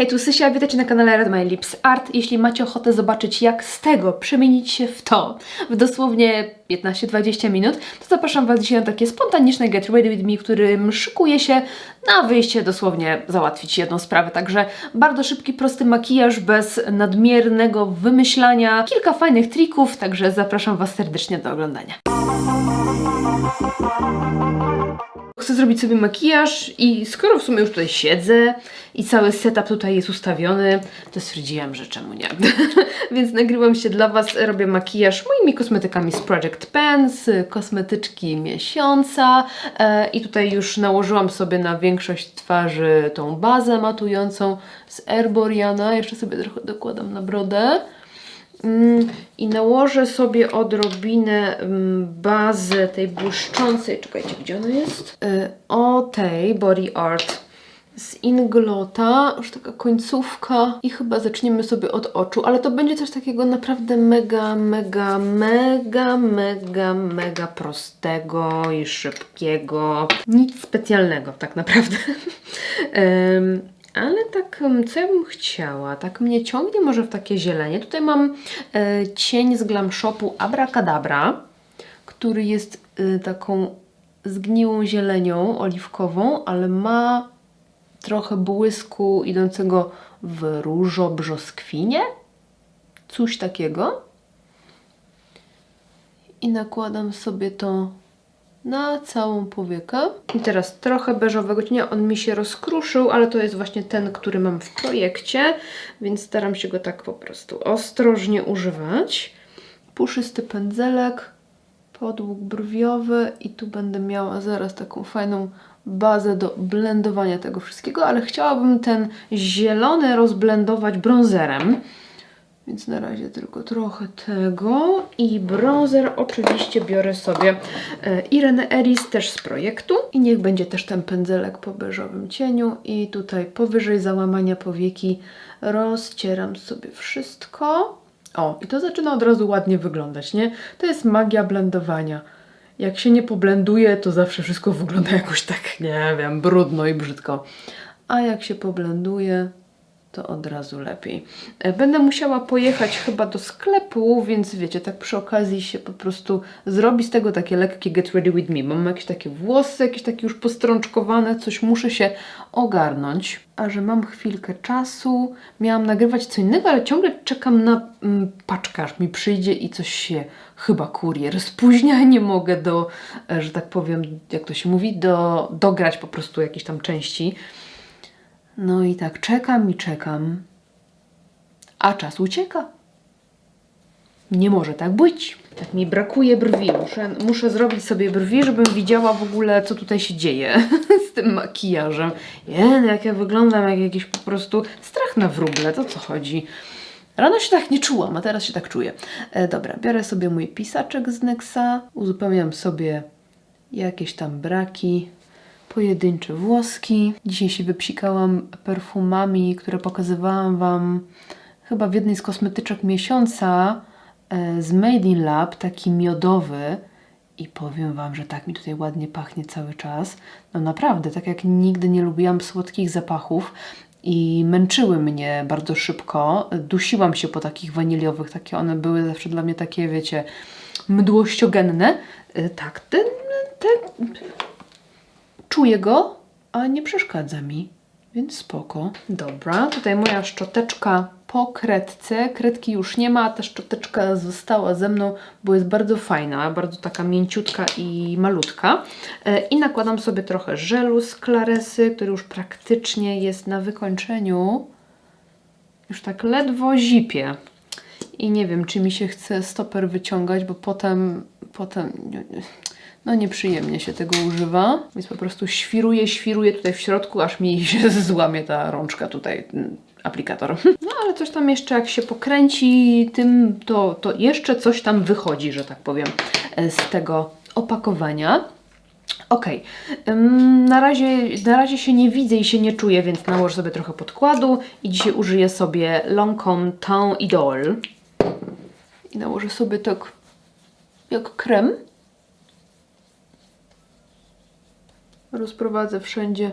Hej, tu Sysia, witajcie na kanale Red My Lips Art. Jeśli macie ochotę zobaczyć, jak z tego przemienić się w to w dosłownie 15-20 minut, to zapraszam Was dzisiaj na takie spontaniczne Get Ready With Me, w którym szykuję się na wyjście dosłownie załatwić jedną sprawę. Także bardzo szybki, prosty makijaż, bez nadmiernego wymyślania. Kilka fajnych trików, także zapraszam Was serdecznie do oglądania. Chcę zrobić sobie makijaż i skoro w sumie już tutaj siedzę i cały setup tutaj jest ustawiony, to stwierdziłam, że czemu nie. Więc nagrywam się dla Was, robię makijaż moimi kosmetykami z Project Pan, z kosmetyczki miesiąca i tutaj już nałożyłam sobie na większość twarzy tą bazę matującą z Erboriana. Jeszcze sobie trochę dokładam na brodę. I nałożę sobie odrobinę bazy tej błyszczącej, czekajcie, gdzie ona jest? O tej Body Art z Inglota, już taka końcówka i chyba zaczniemy sobie od oczu, ale to będzie coś takiego naprawdę mega prostego i szybkiego, nic specjalnego tak naprawdę. Ale tak, co ja bym chciała? Tak mnie ciągnie może w takie zielenie. Tutaj mam cień z Glam Shopu Abracadabra, który jest taką zgniłą zielenią oliwkową, ale ma trochę błysku idącego w różo-brzoskwinie. Coś takiego. I nakładam sobie to na całą powiekę. I teraz trochę beżowego cienia, on mi się rozkruszył, ale to jest właśnie ten, który mam w projekcie, więc staram się go tak po prostu ostrożnie używać. Puszysty pędzelek, podłóg brwiowy i tu będę miała zaraz taką fajną bazę do blendowania tego wszystkiego, ale chciałabym ten zielony rozblendować bronzerem. Więc na razie tylko trochę tego i bronzer oczywiście biorę sobie Irene Eris też z projektu i niech będzie też ten pędzelek po beżowym cieniu i tutaj powyżej załamania powieki rozcieram sobie wszystko. O, i to zaczyna od razu ładnie wyglądać, nie? To jest magia blendowania. Jak się nie poblenduje, to zawsze wszystko wygląda jakoś tak, nie wiem, brudno i brzydko. A jak się poblenduje, to od razu lepiej. Będę musiała pojechać chyba do sklepu, więc wiecie, tak przy okazji się po prostu zrobi z tego takie lekkie Get Ready With Me. Mam jakieś takie włosy, jakieś takie już postrączkowane, coś muszę się ogarnąć. A że mam chwilkę czasu, miałam nagrywać co innego, ale ciągle czekam na paczkę, aż mi przyjdzie i coś się, chyba kurier spóźnia, nie mogę że tak powiem, jak to się mówi, dograć po prostu jakieś tam części. No i tak czekam i czekam, a czas ucieka. Nie może tak być. Tak mi brakuje brwi. Muszę zrobić sobie brwi, żebym widziała w ogóle, co tutaj się dzieje z tym makijażem. Jak ja wyglądam jak jakiś po prostu strach na wróble, to co chodzi? Rano się tak nie czułam, a teraz się tak czuję. Dobra, biorę sobie mój pisaczek z NYXa, uzupełniam sobie jakieś tam braki. Pojedyncze włoski. Dzisiaj się wypsikałam perfumami, które pokazywałam Wam chyba w jednej z kosmetyczek miesiąca z Made in Lab, taki miodowy. I powiem Wam, że tak mi tutaj ładnie pachnie cały czas. No naprawdę, tak jak nigdy nie lubiłam słodkich zapachów i męczyły mnie bardzo szybko. Dusiłam się po takich waniliowych, takie one były zawsze dla mnie takie, wiecie, mdłościogenne. Tak, czuję go, a nie przeszkadza mi, więc spoko. Dobra, tutaj moja szczoteczka po kredce. Kredki już nie ma, ta szczoteczka została ze mną, bo jest bardzo fajna, bardzo taka mięciutka i malutka. I nakładam sobie trochę żelu z Claresy, który już praktycznie jest na wykończeniu. Już tak ledwo zipie. I nie wiem, czy mi się chce stoper wyciągać, bo potem no nieprzyjemnie się tego używa, więc po prostu świruję tutaj w środku, aż mi się złamie ta rączka tutaj, aplikator. No ale coś tam jeszcze jak się pokręci tym, to jeszcze coś tam wychodzi, że tak powiem, z tego opakowania. Ok, na razie się nie widzę i się nie czuję, więc nałożę sobie trochę podkładu i dzisiaj użyję sobie Lancome Teint Idole. I nałożę sobie tak jak krem. Rozprowadzę wszędzie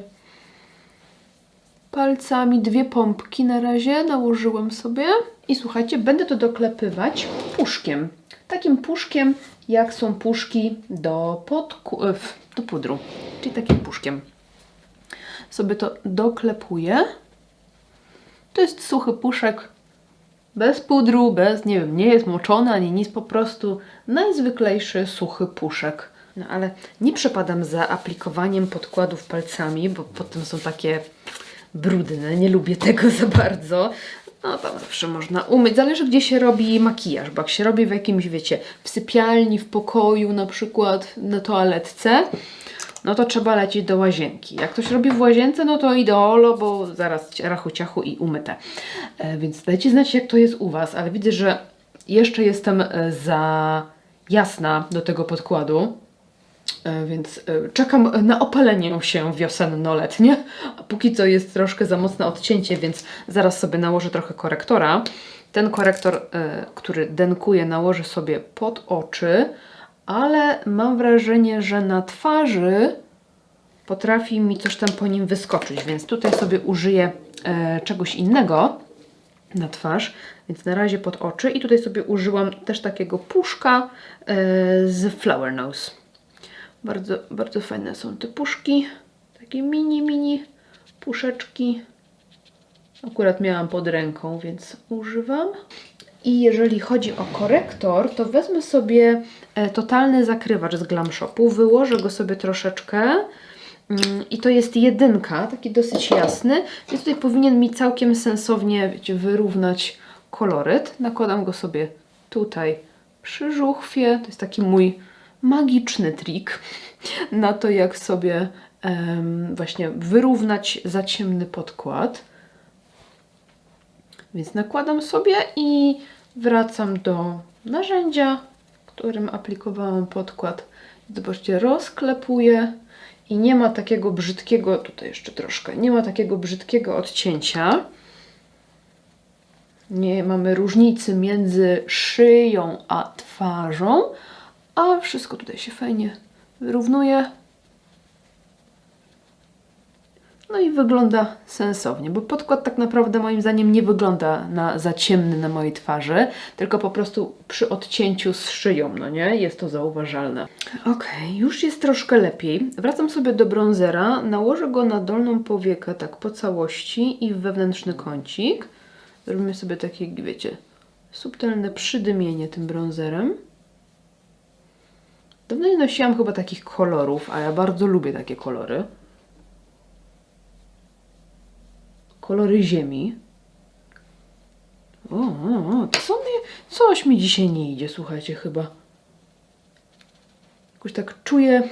palcami, 2 pompki na razie nałożyłam sobie. I słuchajcie, będę to doklepywać puszkiem. Takim puszkiem, jak są puszki do pudru. Czyli takim puszkiem. Sobie to doklepuję. To jest suchy puszek. Bez pudru, nie wiem, nie jest moczony ani nic, po prostu najzwyklejszy suchy puszek. No ale nie przepadam za aplikowaniem podkładów palcami, bo potem są takie brudne, nie lubię tego za bardzo. No tam zawsze można umyć, zależy gdzie się robi makijaż, bo jak się robi w jakimś, wiecie, w sypialni, w pokoju, na przykład na toaletce, no to trzeba lecieć do łazienki. Jak ktoś robi w łazience, no to ideolo, bo zaraz rachu ciachu i umyte. Więc dajcie znać, jak to jest u Was, ale widzę, że jeszcze jestem za jasna do tego podkładu, więc czekam na opalenie się wiosenno-letnie. A póki co jest troszkę za mocne odcięcie, więc zaraz sobie nałożę trochę korektora. Ten korektor, który denkuje, nałożę sobie pod oczy, ale mam wrażenie, że na twarzy potrafi mi coś tam po nim wyskoczyć, więc tutaj sobie użyję czegoś innego na twarz, więc na razie pod oczy i tutaj sobie użyłam też takiego puszka z Flower Nose. Bardzo, bardzo fajne są te puszki, takie mini puszeczki. Akurat miałam pod ręką, więc używam. I jeżeli chodzi o korektor, to wezmę sobie totalny zakrywacz z Glam Shopu, wyłożę go sobie troszeczkę i to jest 1, taki dosyć jasny, więc tutaj powinien mi całkiem sensownie, wiecie, wyrównać koloryt. Nakładam go sobie tutaj przy żuchwie, to jest taki mój magiczny trik na to, jak sobie właśnie wyrównać za ciemny podkład. Więc nakładam sobie i wracam do narzędzia, którym aplikowałam podkład. Zobaczcie, rozklepuję i nie ma takiego brzydkiego, tutaj jeszcze troszkę, nie ma takiego brzydkiego odcięcia. Nie mamy różnicy między szyją a twarzą, a wszystko tutaj się fajnie wyrównuje. No i wygląda sensownie, bo podkład tak naprawdę moim zdaniem nie wygląda za ciemny na mojej twarzy, tylko po prostu przy odcięciu z szyją, no nie? Jest to zauważalne. Okej, już jest troszkę lepiej. Wracam sobie do bronzera, nałożę go na dolną powiekę tak po całości i w wewnętrzny kącik. Zrobimy sobie takie, wiecie, subtelne przydymienie tym bronzerem. Dawno nie nosiłam chyba takich kolorów, a ja bardzo lubię takie kolory. Kolory ziemi. Coś mi dzisiaj nie idzie, słuchajcie, chyba. Jakoś tak czuję,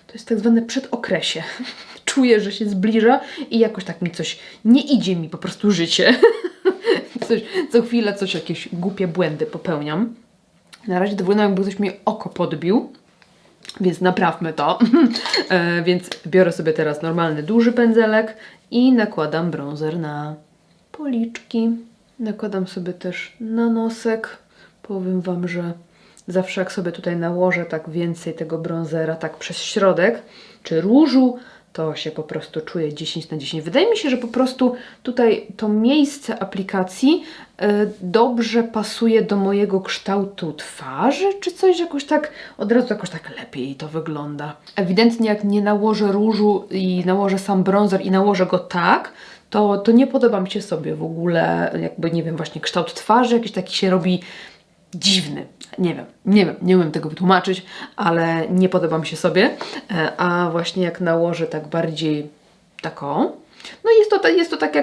to jest tak zwane przedokresie. Czuję, że się zbliża i jakoś tak mi coś, nie idzie mi po prostu życie. Co chwilę jakieś głupie błędy popełniam. Na razie to wygląda, jakby ktoś mi oko podbił. Więc naprawmy to. Więc biorę sobie teraz normalny, duży pędzelek i nakładam bronzer na policzki. Nakładam sobie też na nosek. Powiem Wam, że zawsze jak sobie tutaj nałożę tak więcej tego bronzera, tak przez środek, czy różu, to się po prostu czuję 10 na 10. Wydaje mi się, że po prostu tutaj to miejsce aplikacji dobrze pasuje do mojego kształtu twarzy, czy coś jakoś tak, od razu jakoś tak lepiej to wygląda. Ewidentnie jak nie nałożę różu i nałożę sam bronzer i nałożę go tak, to nie podoba mi się sobie w ogóle, jakby nie wiem, właśnie kształt twarzy jakiś taki się robi dziwny. Nie umiem tego wytłumaczyć, ale nie podoba mi się sobie. A właśnie jak nałożę tak bardziej taką, no jest to tak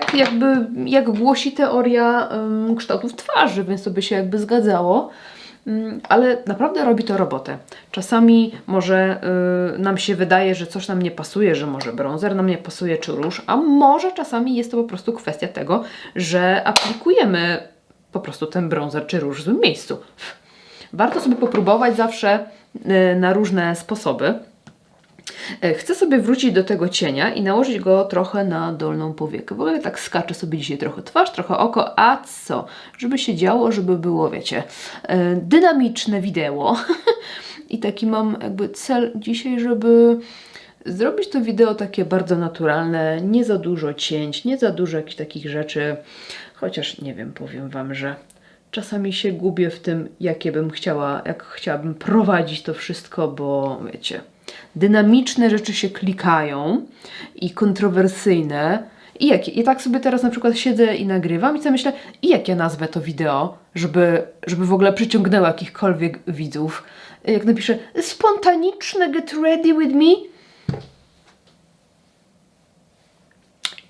jak głosi teoria kształtów twarzy, więc to by się jakby zgadzało. Ale naprawdę robi to robotę. Czasami może nam się wydaje, że coś nam nie pasuje, że może bronzer nam nie pasuje, czy róż, a może czasami jest to po prostu kwestia tego, że aplikujemy po prostu ten bronzer czy róż w złym miejscu. Warto sobie popróbować zawsze na różne sposoby. Chcę sobie wrócić do tego cienia i nałożyć go trochę na dolną powiekę. W ogóle tak skaczę sobie dzisiaj trochę twarz, trochę oko, a co? Żeby się działo, żeby było, wiecie, dynamiczne wideo. I taki mam jakby cel dzisiaj, żeby zrobić to wideo takie bardzo naturalne, nie za dużo cięć, nie za dużo jakichś takich rzeczy, chociaż nie wiem, powiem Wam, że czasami się gubię w tym, jakie bym chciała, jak chciałabym prowadzić to wszystko, bo wiecie, dynamiczne rzeczy się klikają i kontrowersyjne. I tak sobie teraz na przykład siedzę i nagrywam i sobie myślę, i jak ja nazwę to wideo, żeby w ogóle przyciągnęło jakichkolwiek widzów. Jak napiszę spontaniczne get ready with me,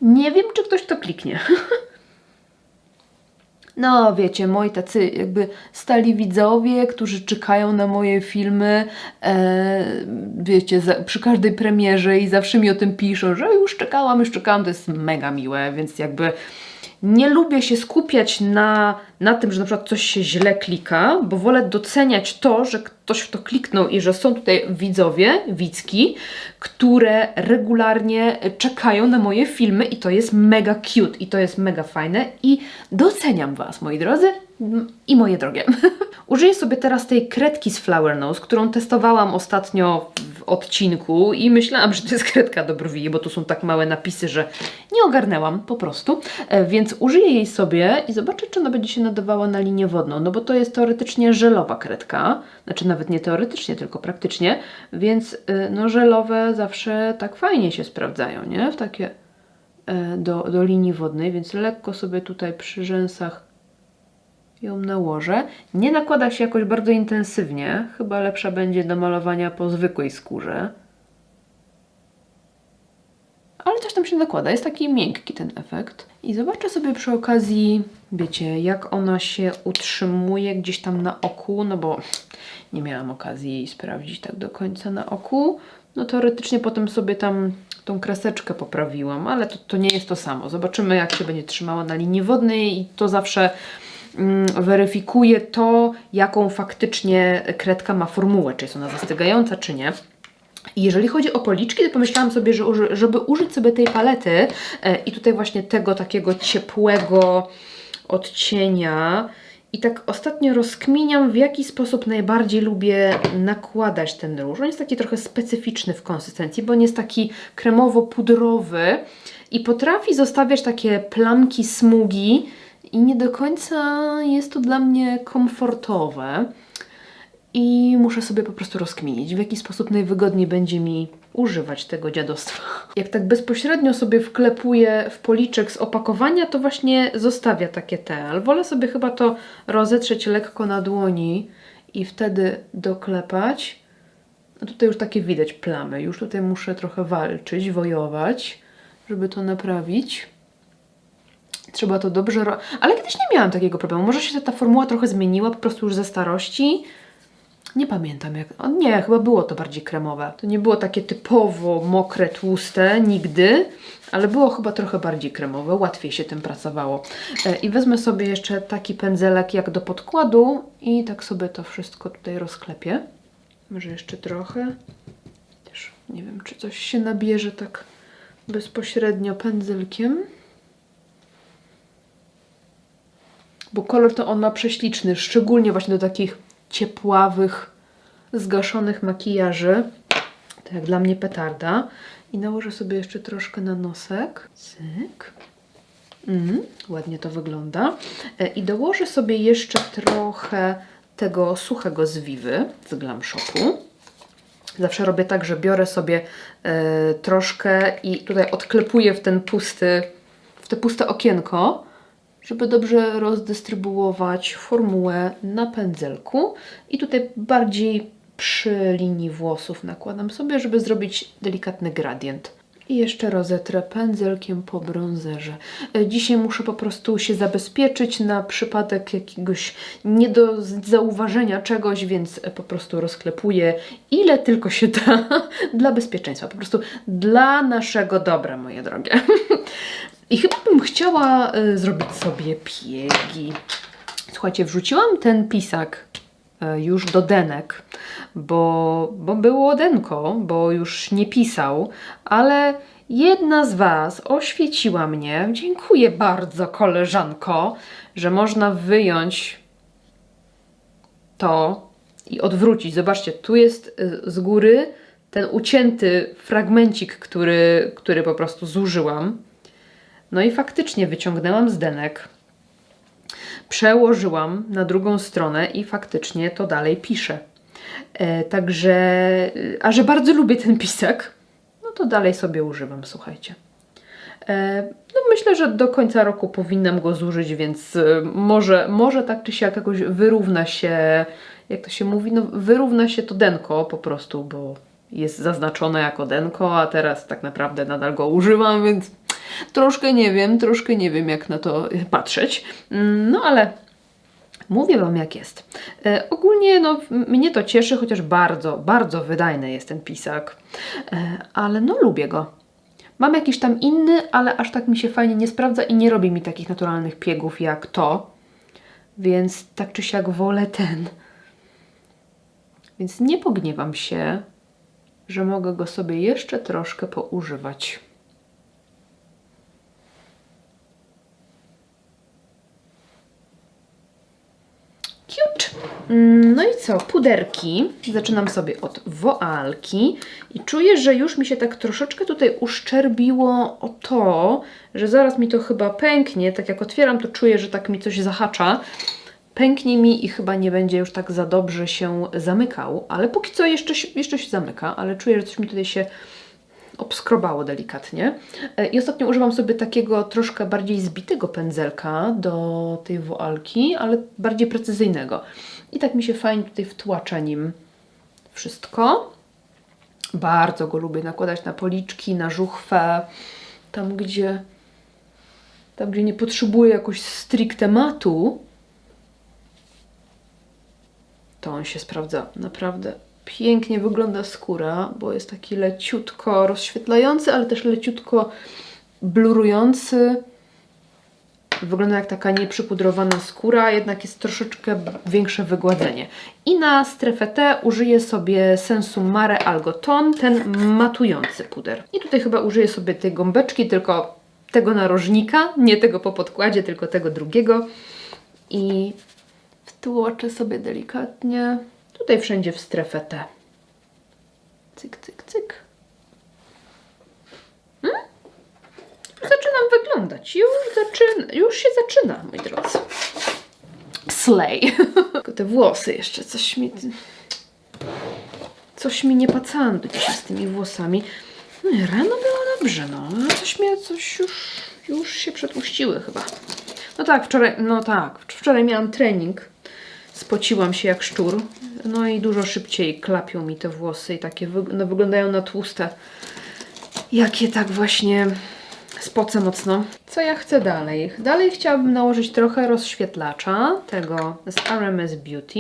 nie wiem, czy ktoś to kliknie. No, wiecie, moi tacy jakby stali widzowie, którzy czekają na moje filmy, wiecie, przy każdej premierze i zawsze mi o tym piszą, że już czekałam, to jest mega miłe, więc jakby nie lubię się skupiać na tym, że na przykład coś się źle klika, bo wolę doceniać to, że ktoś w to kliknął i że są tutaj widzowie, widzki, które regularnie czekają na moje filmy i to jest mega cute i to jest mega fajne i doceniam Was, moi drodzy i moje drogie. Użyję sobie teraz tej kredki z Flower Nose, którą testowałam ostatnio w odcinku i myślałam, że to jest kredka do brwi, bo tu są tak małe napisy, że nie ogarnęłam po prostu, więc użyję jej sobie i zobaczę, czy ona będzie się nadawała na linię wodną, no bo to jest teoretycznie żelowa kredka, znaczy nawet nie teoretycznie, tylko praktycznie, więc no żelowe zawsze tak fajnie się sprawdzają, nie? W takie do linii wodnej, więc lekko sobie tutaj przy rzęsach ją nałożę. Nie nakłada się jakoś bardzo intensywnie, chyba lepsza będzie do malowania po zwykłej skórze. Ale też tam się nakłada, jest taki miękki ten efekt. I zobaczę sobie przy okazji, wiecie, jak ona się utrzymuje gdzieś tam na oku, no bo nie miałam okazji jej sprawdzić tak do końca na oku. No teoretycznie potem sobie tam tą kreseczkę poprawiłam, ale to nie jest to samo. Zobaczymy, jak się będzie trzymała na linii wodnej i to zawsze weryfikuje to, jaką faktycznie kredka ma formułę, czy jest ona zastygająca, czy nie. I jeżeli chodzi o policzki, to pomyślałam sobie, że żeby użyć sobie tej palety i tutaj właśnie tego takiego ciepłego odcienia i tak ostatnio rozkminiam, w jaki sposób najbardziej lubię nakładać ten róż. On jest taki trochę specyficzny w konsystencji, bo on jest taki kremowo-pudrowy i potrafi zostawiać takie plamki, smugi i nie do końca jest to dla mnie komfortowe. I muszę sobie po prostu rozkminić, w jaki sposób najwygodniej będzie mi używać tego dziadostwa. Jak tak bezpośrednio sobie wklepuję w policzek z opakowania, to właśnie zostawia takie ale wolę sobie chyba to rozetrzeć lekko na dłoni i wtedy doklepać. A tutaj już takie widać plamy, już tutaj muszę trochę walczyć, wojować, żeby to naprawić. Trzeba to dobrze ale kiedyś nie miałam takiego problemu. Może się ta formuła trochę zmieniła, po prostu już ze starości. Nie pamiętam jak... O nie, chyba było to bardziej kremowe. To nie było takie typowo mokre, tłuste, nigdy, ale było chyba trochę bardziej kremowe, łatwiej się tym pracowało. I wezmę sobie jeszcze taki pędzelek jak do podkładu i tak sobie to wszystko tutaj rozklepię. Może jeszcze trochę. Też nie wiem, czy coś się nabierze tak bezpośrednio pędzelkiem. Bo kolor to on ma prześliczny, szczególnie właśnie do takich ciepławych, zgaszonych makijaży. To jak dla mnie petarda. I nałożę sobie jeszcze troszkę na nosek. Cyk. Ładnie to wygląda. I dołożę sobie jeszcze trochę tego suchego z Vivy z Glam Shopu. Zawsze robię tak, że biorę sobie troszkę i tutaj odklepuję w te puste okienko, żeby dobrze rozdystrybuować formułę na pędzelku. I tutaj bardziej przy linii włosów nakładam sobie, żeby zrobić delikatny gradient. I jeszcze rozetrę pędzelkiem po bronzerze. Dzisiaj muszę po prostu się zabezpieczyć na przypadek jakiegoś nie do zauważenia czegoś, więc po prostu rozklepuję ile tylko się da dla bezpieczeństwa. Po prostu dla naszego dobra, moje drogie. I chyba bym chciała zrobić sobie piegi. Słuchajcie, wrzuciłam ten pisak już do denek, bo było denko, bo już nie pisał, ale jedna z Was oświeciła mnie. Dziękuję bardzo, koleżanko, że można wyjąć to i odwrócić. Zobaczcie, tu jest z góry ten ucięty fragmencik, który po prostu zużyłam. No i faktycznie wyciągnęłam zdenek, przełożyłam na drugą stronę i faktycznie to dalej pisze. Także, a że bardzo lubię ten pisak, no to dalej sobie używam, słuchajcie. No myślę, że do końca roku powinnam go zużyć, więc może tak czy siak jakoś wyrówna się, jak to się mówi, no wyrówna się to denko po prostu, bo jest zaznaczone jako denko, a teraz tak naprawdę nadal go używam, więc troszkę nie wiem jak na to patrzeć. No ale mówię Wam jak jest. Ogólnie no, mnie to cieszy, chociaż bardzo, bardzo wydajny jest ten pisak, ale no lubię go. Mam jakiś tam inny, ale aż tak mi się fajnie nie sprawdza i nie robi mi takich naturalnych piegów jak to, więc tak czy siak wolę ten. Więc nie pogniewam się, że mogę go sobie jeszcze troszkę poużywać. Cute. No i co? Puderki. Zaczynam sobie od woalki i czuję, że już mi się tak troszeczkę tutaj uszczerbiło o to, że zaraz mi to chyba pęknie. Tak jak otwieram, to czuję, że tak mi coś zahacza. Pęknie mi i chyba nie będzie już tak za dobrze się zamykał, ale póki co jeszcze się zamyka, ale czuję, że coś mi tutaj się obskrobało delikatnie. I ostatnio używam sobie takiego troszkę bardziej zbitego pędzelka do tej woalki, ale bardziej precyzyjnego. I tak mi się fajnie tutaj wtłacza nim wszystko. Bardzo go lubię nakładać na policzki, na żuchwę, tam gdzie nie potrzebuję jakoś stricte matu. To on się sprawdza naprawdę. Pięknie wygląda skóra, bo jest taki leciutko rozświetlający, ale też leciutko blurujący. Wygląda jak taka nieprzypudrowana skóra, jednak jest troszeczkę większe wygładzenie. I na strefę T użyję sobie Sensum Mare Algo Tone, ten matujący puder. I tutaj chyba użyję sobie tej gąbeczki, tylko tego narożnika, nie tego po podkładzie, tylko tego drugiego. I wtłoczę sobie delikatnie. Tutaj wszędzie w strefę T. Cyk, cyk, cyk. Zaczynam wyglądać. Już się zaczyna, moi drodzy. Slay. Tylko te włosy jeszcze, coś mi nie pacando dzisiaj z tymi włosami. No i rano było dobrze, no. Coś już się przetłuściły chyba. Wczoraj miałam trening. Spociłam się jak szczur. No i dużo szybciej klapią mi te włosy i takie wyglądają na tłuste. Jakie tak właśnie spocę mocno. Co ja chcę dalej? Dalej chciałabym nałożyć trochę rozświetlacza tego z RMS Beauty.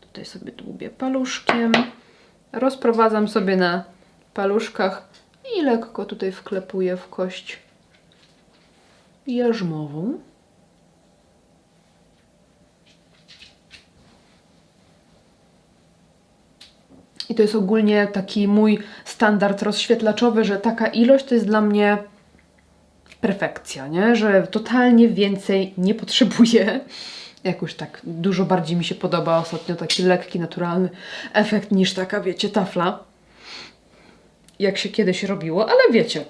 Tutaj sobie dłubię paluszkiem. Rozprowadzam sobie na paluszkach i lekko tutaj wklepuję w kość jarzmową. I to jest ogólnie taki mój standard rozświetlaczowy, że taka ilość to jest dla mnie perfekcja, nie? Że totalnie więcej nie potrzebuję. Jakoś tak dużo bardziej mi się podoba ostatnio taki lekki, naturalny efekt niż taka, wiecie, tafla. Jak się kiedyś robiło, ale wiecie,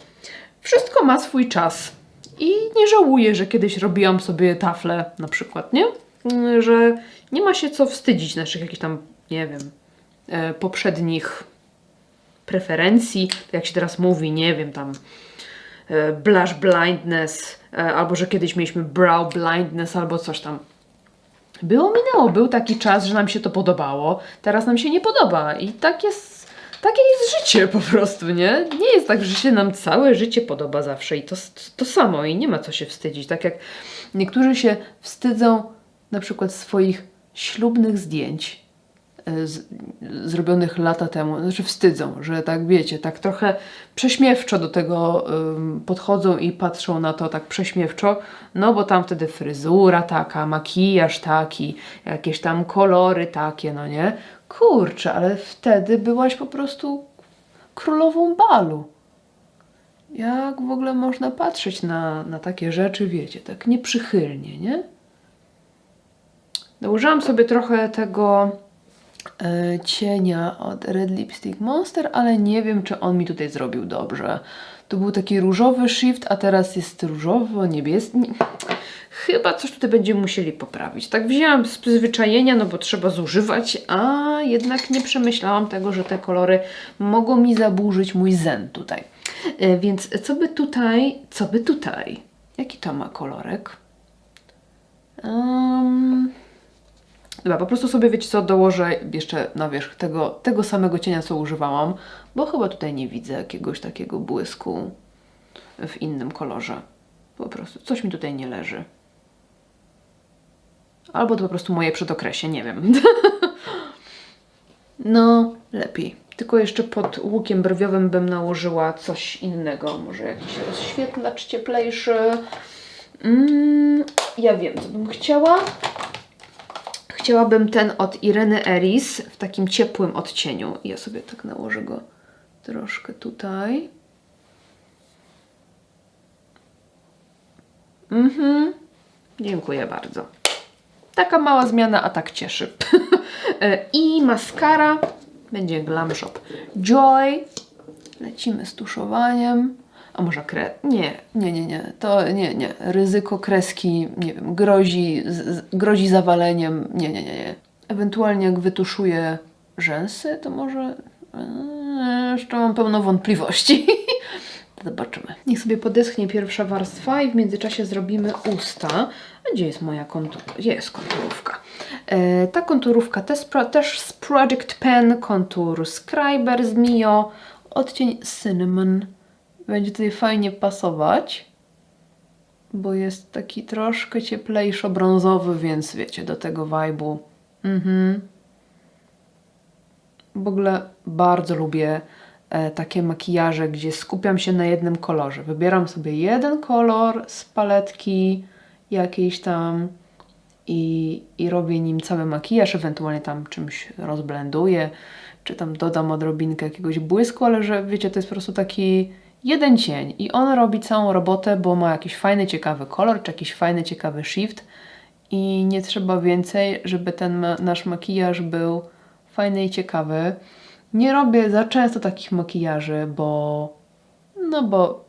wszystko ma swój czas. I nie żałuję, że kiedyś robiłam sobie taflę na przykład, nie? Że nie ma się co wstydzić naszych jakichś tam, nie wiem, poprzednich preferencji, jak się teraz mówi, nie wiem, tam blush blindness, albo że kiedyś mieliśmy brow blindness, albo coś tam. Minęło, był taki czas, że nam się to podobało, teraz nam się nie podoba i takie jest życie po prostu, nie? Nie jest tak, że się nam całe życie podoba zawsze i to samo i nie ma co się wstydzić, tak jak niektórzy się wstydzą na przykład swoich ślubnych zdjęć, zrobionych lata temu, znaczy wstydzą, że tak wiecie, tak trochę prześmiewczo do tego podchodzą i patrzą na to tak prześmiewczo, no bo tam wtedy fryzura taka, makijaż taki, jakieś tam kolory takie, no nie? Kurczę, ale wtedy byłaś po prostu królową balu. Jak w ogóle można patrzeć na takie rzeczy, wiecie, tak nieprzychylnie, nie? Nałożyłam sobie trochę tego cienia od Red Lipstick Monster, ale nie wiem, czy on mi tutaj zrobił dobrze. To był taki różowy shift, a teraz jest różowo-niebieski. Chyba coś tutaj będziemy musieli poprawić. Tak wzięłam z przyzwyczajenia, no bo trzeba zużywać, a jednak nie przemyślałam tego, że te kolory mogą mi zaburzyć mój zen tutaj. Więc co by tutaj? Jaki to ma kolorek? Dobra, po prostu sobie, wiecie co, dołożę jeszcze na wierzch tego samego cienia, co używałam, bo chyba tutaj nie widzę jakiegoś takiego błysku w innym kolorze. Po prostu coś mi tutaj nie leży. Albo to po prostu moje przedokresie, nie wiem. No, lepiej. Tylko jeszcze pod łukiem brwiowym bym nałożyła coś innego. Może jakiś rozświetlacz cieplejszy. Ja wiem, co bym chciała. Chciałabym ten od Ireny Eris w takim ciepłym odcieniu. Ja sobie tak nałożę go troszkę tutaj. Dziękuję bardzo. Taka mała zmiana, a tak cieszy. I maskara będzie Glam Shop Joy. Lecimy z tuszowaniem. A może Nie. To nie. Ryzyko kreski, nie wiem, grozi zawaleniem. Nie. Ewentualnie jak wytuszuję rzęsy, to może... Jeszcze mam pełno wątpliwości. Zobaczymy. Niech sobie podeschnie pierwsza warstwa i w międzyczasie zrobimy usta. Gdzie jest moja konturówka? Gdzie jest konturówka? Ta konturówka też z Project Pen, kontur Scriber z Mio, odcień Cinnamon. Będzie tutaj fajnie pasować, bo jest taki troszkę cieplejszo-brązowy, więc wiecie, do tego vibe'u. W ogóle bardzo lubię takie makijaże, gdzie skupiam się na jednym kolorze. Wybieram sobie jeden kolor z paletki jakiejś tam i robię nim cały makijaż, ewentualnie tam czymś rozblenduję, czy tam dodam odrobinkę jakiegoś błysku, ale że wiecie, to jest po prostu taki jeden cień i on robi całą robotę, bo ma jakiś fajny, ciekawy kolor, czy jakiś fajny, ciekawy shift i nie trzeba więcej, żeby ten nasz makijaż był fajny i ciekawy. Nie robię za często takich makijaży, bo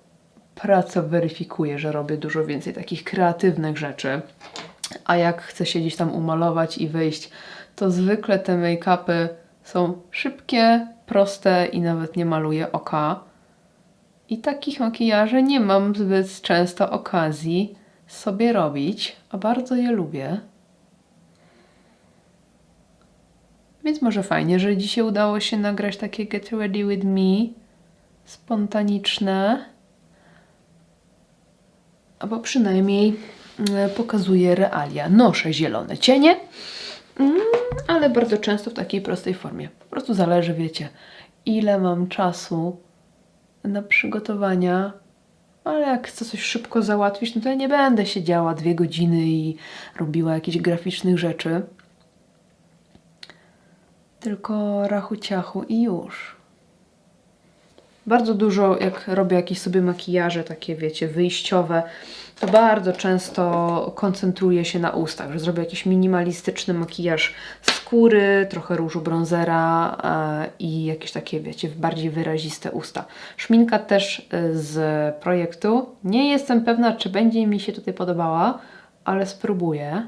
praca weryfikuje, że robię dużo więcej takich kreatywnych rzeczy. A jak chcę się gdzieś tam umalować i wyjść, to zwykle te make-upy są szybkie, proste i nawet nie maluję oka. I takich makijaży nie mam zbyt często okazji sobie robić, a bardzo je lubię. Więc może fajnie, że dzisiaj udało się nagrać takie Get Ready With Me spontaniczne. Albo przynajmniej pokazuje realia. Noszę zielone cienie, ale bardzo często w takiej prostej formie. Po prostu zależy, wiecie, ile mam czasu na przygotowania, ale jak chcę coś szybko załatwić, no to ja nie będę siedziała 2 godziny i robiła jakichś graficznych rzeczy. Tylko rachu ciachu i już. Bardzo dużo, jak robię jakieś sobie makijaże takie, wiecie, wyjściowe, to bardzo często koncentruję się na ustach, że zrobię jakiś minimalistyczny makijaż skóry, trochę różu bronzera i jakieś takie, wiecie, bardziej wyraziste usta. Szminka też z projektu. Nie jestem pewna, czy będzie mi się tutaj podobała, ale spróbuję.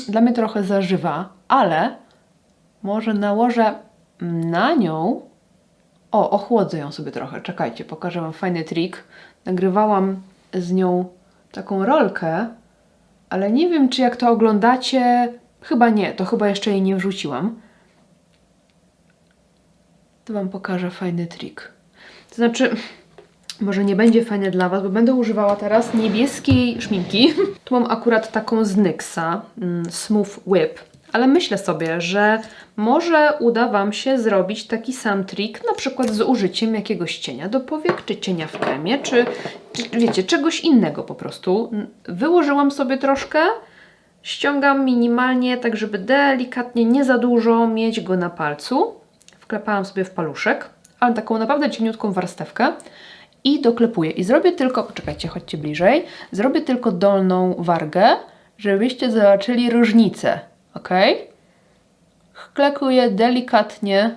Dla mnie trochę zażywa, ale może nałożę na nią... ochłodzę ją sobie trochę. Czekajcie, pokażę wam fajny trik. Nagrywałam z nią taką rolkę, ale nie wiem, czy jak to oglądacie... Chyba nie, to chyba jeszcze jej nie wrzuciłam. To wam pokażę fajny trik. To znaczy... Może nie będzie fajne dla was, bo będę używała teraz niebieskiej szminki. Tu mam akurat taką z NYXa, Smooth Whip. Ale myślę sobie, że może uda wam się zrobić taki sam trik, na przykład z użyciem jakiegoś cienia do powiek, czy cienia w kremie, czy wiecie, czegoś innego po prostu. Wyłożyłam sobie troszkę, ściągam minimalnie, tak żeby delikatnie, nie za dużo mieć go na palcu. Wklepałam sobie w paluszek, ale taką naprawdę cieniutką warstewkę. I doklepuję. I zrobię tylko, poczekajcie, chodźcie bliżej, zrobię tylko dolną wargę, żebyście zobaczyli różnicę, ok? Wklekuję delikatnie.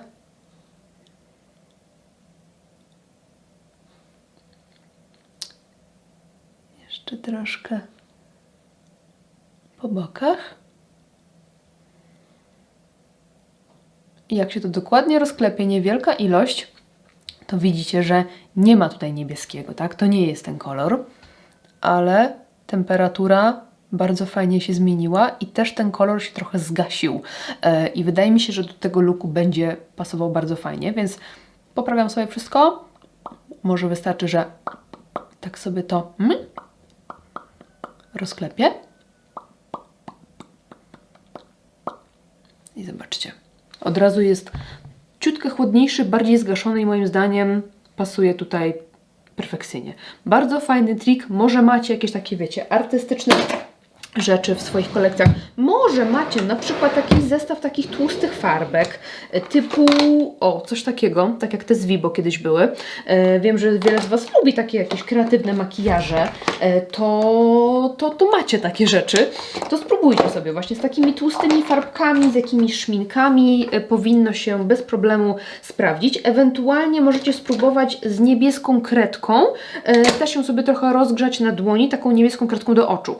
Jeszcze troszkę po bokach. I jak się to dokładnie rozklepie, niewielka ilość, to widzicie, że nie ma tutaj niebieskiego, tak? To nie jest ten kolor, ale temperatura bardzo fajnie się zmieniła i też ten kolor się trochę zgasił. I wydaje mi się, że do tego looku będzie pasował bardzo fajnie, więc poprawiam sobie wszystko. Może wystarczy, że tak sobie to rozklepię. I zobaczcie. Od razu jest ciutkę chłodniejszy, bardziej zgaszony i moim zdaniem pasuje tutaj perfekcyjnie. Bardzo fajny trik. Może macie jakieś takie, wiecie, artystyczne rzeczy w swoich kolekcjach. Może macie na przykład taki zestaw takich tłustych farbek typu, coś takiego, tak jak te z Vibo kiedyś były. Wiem, że wiele z Was lubi takie jakieś kreatywne makijaże. To macie takie rzeczy. To spróbujcie sobie właśnie z takimi tłustymi farbkami, z jakimiś szminkami. Powinno się bez problemu sprawdzić. Ewentualnie możecie spróbować z niebieską kredką. Też ją sobie trochę rozgrzać na dłoni, taką niebieską kredką do oczu.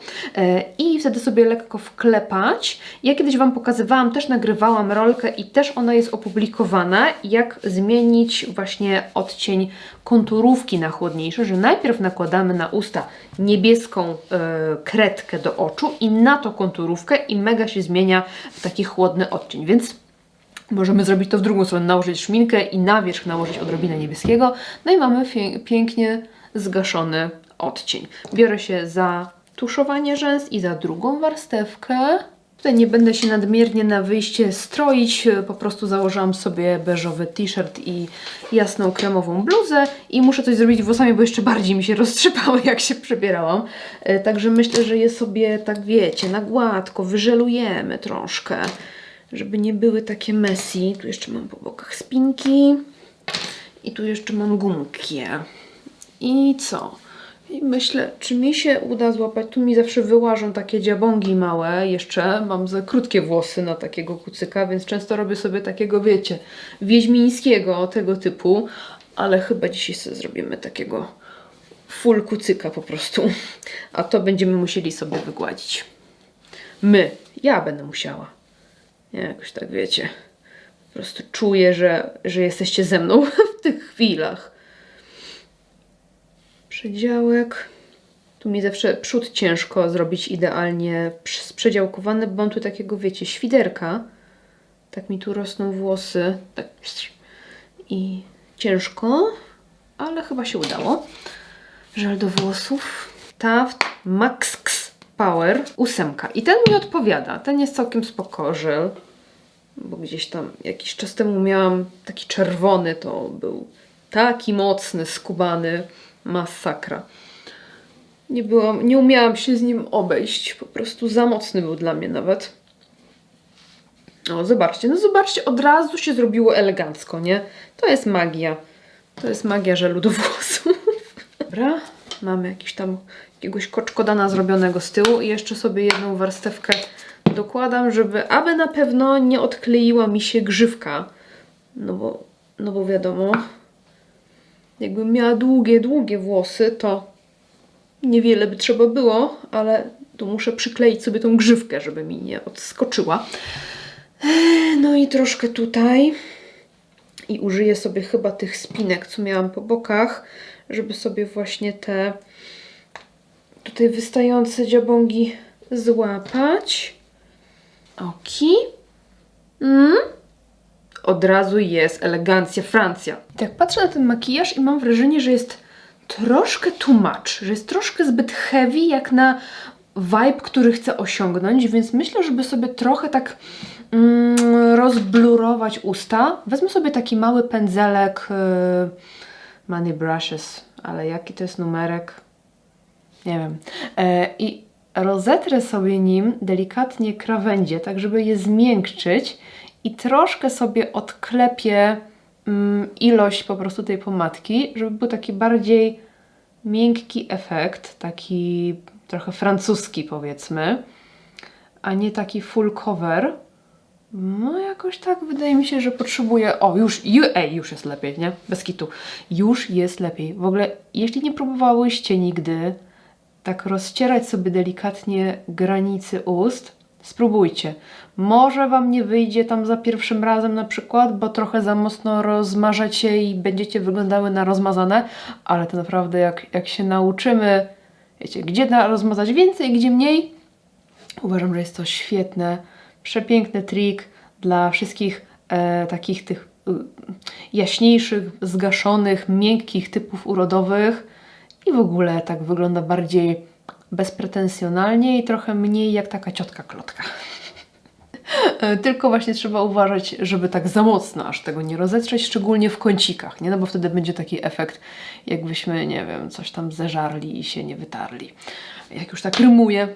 I wtedy sobie lekko wklepać. Ja kiedyś Wam pokazywałam, też nagrywałam rolkę i też ona jest opublikowana, jak zmienić właśnie odcień konturówki na chłodniejszy, że najpierw nakładamy na usta niebieską kredkę do oczu i na to konturówkę i mega się zmienia w taki chłodny odcień, więc możemy zrobić to w drugą stronę, nałożyć szminkę i na wierzch nałożyć odrobinę niebieskiego, no i mamy pięknie zgaszony odcień. Biorę się za tuszowanie rzęs i za drugą warstewkę. Tutaj nie będę się nadmiernie na wyjście stroić, po prostu założyłam sobie beżowy t-shirt i jasną kremową bluzę i muszę coś zrobić włosami, bo jeszcze bardziej mi się roztrzepały, jak się przebierałam. Także myślę, że je sobie, tak wiecie, na gładko wyżelujemy troszkę, żeby nie były takie messy. Tu jeszcze mam po bokach spinki i tu jeszcze mam gumki. I co? I myślę, czy mi się uda złapać. Tu mi zawsze wyłażą takie dziabągi małe. Jeszcze mam za krótkie włosy na takiego kucyka, więc często robię sobie takiego, wiecie, wiedźmińskiego tego typu. Ale chyba dzisiaj sobie zrobimy takiego full kucyka po prostu. A to będziemy musieli sobie wygładzić. Ja będę musiała. Nie, jakoś tak wiecie. Po prostu czuję, że jesteście ze mną w tych chwilach. Przedziałek. Tu mi zawsze przód ciężko zrobić idealnie sprzedziałkowany, bo mam tu takiego, wiecie, świderka. Tak mi tu rosną włosy. Tak. I ciężko, ale chyba się udało. Żel do włosów. Taft Max Power 8. I ten mi odpowiada. Ten jest całkiem spoko żel. Bo gdzieś tam jakiś czas temu miałam taki czerwony, to był taki mocny, skubany. Masakra. Nie umiałam się z nim obejść. Po prostu za mocny był dla mnie nawet. O, zobaczcie. No zobaczcie, od razu się zrobiło elegancko, nie? To jest magia. To jest magia żelu do włosów. Dobra. Mamy jakiegoś koczkodana zrobionego z tyłu i jeszcze sobie jedną warstewkę dokładam, aby na pewno nie odkleiła mi się grzywka. No bo wiadomo, jakbym miała długie włosy, to niewiele by trzeba było, ale tu muszę przykleić sobie tą grzywkę, żeby mi nie odskoczyła. No i troszkę tutaj. I użyję sobie chyba tych spinek, co miałam po bokach, żeby sobie właśnie te tutaj wystające dziabągi złapać. Oki. Od razu jest elegancja Francja. Tak patrzę na ten makijaż i mam wrażenie, że jest troszkę too much, że jest troszkę zbyt heavy jak na vibe, który chcę osiągnąć, więc myślę, żeby sobie trochę tak rozblurować usta. Wezmę sobie taki mały pędzelek Money Brushes, ale jaki to jest numerek? Nie wiem. I rozetrę sobie nim delikatnie krawędzie, tak żeby je zmiękczyć i troszkę sobie odklepię ilość po prostu tej pomadki, żeby był taki bardziej miękki efekt, taki trochę francuski powiedzmy. a nie taki full cover. No jakoś tak wydaje mi się, że potrzebuję... O, już jest lepiej, nie? Bez kitu. Już jest lepiej. W ogóle, jeśli nie próbowałyście nigdy tak rozcierać sobie delikatnie granicy ust, spróbujcie. Może Wam nie wyjdzie tam za pierwszym razem na przykład, bo trochę za mocno rozmażecie i będziecie wyglądały na rozmazane, ale to naprawdę jak się nauczymy, wiecie, gdzie rozmazać więcej, gdzie mniej, uważam, że jest to świetne, przepiękny trik dla wszystkich takich tych jaśniejszych, zgaszonych, miękkich typów urodowych i w ogóle tak wygląda bardziej bezpretensjonalnie i trochę mniej jak taka ciotka klotka. Tylko właśnie trzeba uważać, żeby tak za mocno aż tego nie rozetrzeć, szczególnie w kącikach, nie? No bo wtedy będzie taki efekt, jakbyśmy, nie wiem, coś tam zeżarli i się nie wytarli. Jak już tak rymuję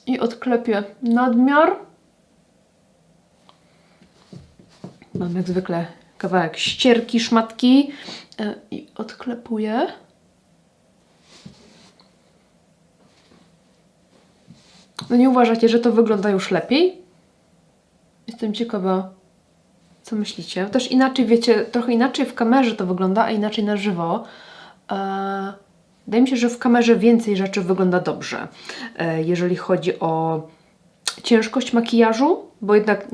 i odklepię nadmiar, mam jak zwykle kawałek ścierki, szmatki i odklepuję. No nie uważacie, że to wygląda już lepiej? Jestem ciekawa, co myślicie. Też inaczej, wiecie, trochę inaczej w kamerze to wygląda, a inaczej na żywo. Wydaje mi się, że w kamerze więcej rzeczy wygląda dobrze. Jeżeli chodzi o ciężkość makijażu, bo jednak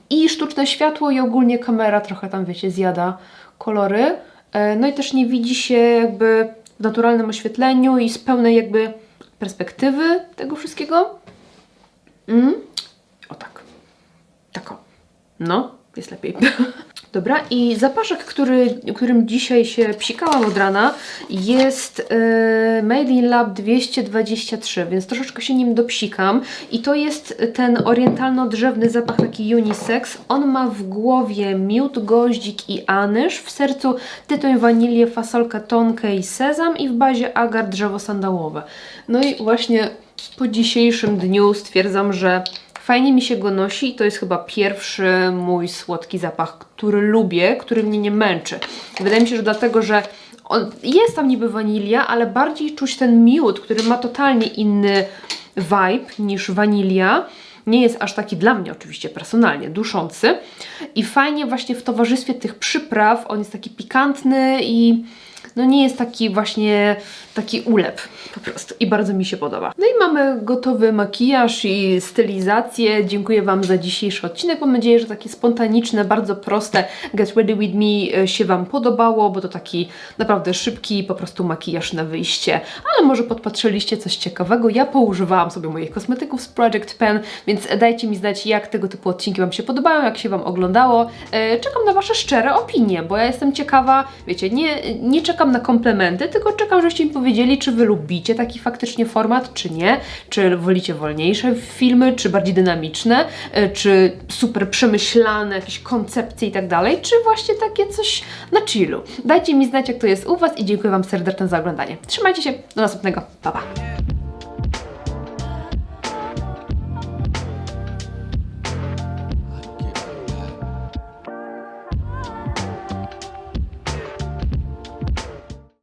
i sztuczne światło, i ogólnie kamera trochę tam, wiecie, zjada kolory. No i też nie widzi się jakby w naturalnym oświetleniu i z pełnej jakby perspektywy tego wszystkiego. O tak. Tak o. No, jest lepiej. Dobra, i zapaszek, którym dzisiaj się psikałam od rana, jest Made in Lab 223, więc troszeczkę się nim dopsikam. I to jest ten orientalno-drzewny zapach, taki unisex. On ma w głowie miód, goździk i anyż, w sercu tytoń, wanilię, fasolkę, tonkę i sezam i w bazie agar, drzewo sandałowe. No i właśnie po dzisiejszym dniu stwierdzam, że fajnie mi się go nosi i to jest chyba pierwszy mój słodki zapach, który lubię, który mnie nie męczy. Wydaje mi się, że dlatego, że jest tam niby wanilia, ale bardziej czuć ten miód, który ma totalnie inny vibe niż wanilia. Nie jest aż taki dla mnie oczywiście personalnie duszący. I fajnie właśnie w towarzystwie tych przypraw, on jest taki pikantny i no nie jest taki właśnie taki ulep po prostu i bardzo mi się podoba. No i mamy gotowy makijaż i stylizację. Dziękuję Wam za dzisiejszy odcinek. Mam nadzieję, że takie spontaniczne, bardzo proste Get Ready With Me się Wam podobało, bo to taki naprawdę szybki po prostu makijaż na wyjście. Ale może podpatrzyliście coś ciekawego. Ja poużywałam sobie moich kosmetyków z Project Pen, więc dajcie mi znać, jak tego typu odcinki Wam się podobają, jak się Wam oglądało. Czekam na Wasze szczere opinie, bo ja jestem ciekawa, wiecie, nie czekam na komplementy, tylko czekam, żebyście mi powiedzieli, czy Wy lubicie taki faktycznie format, czy nie, czy wolicie wolniejsze filmy, czy bardziej dynamiczne, czy super przemyślane, jakieś koncepcje i tak dalej, czy właśnie takie coś na chillu. Dajcie mi znać, jak to jest u Was i dziękuję Wam serdecznie za oglądanie. Trzymajcie się, do następnego, pa pa!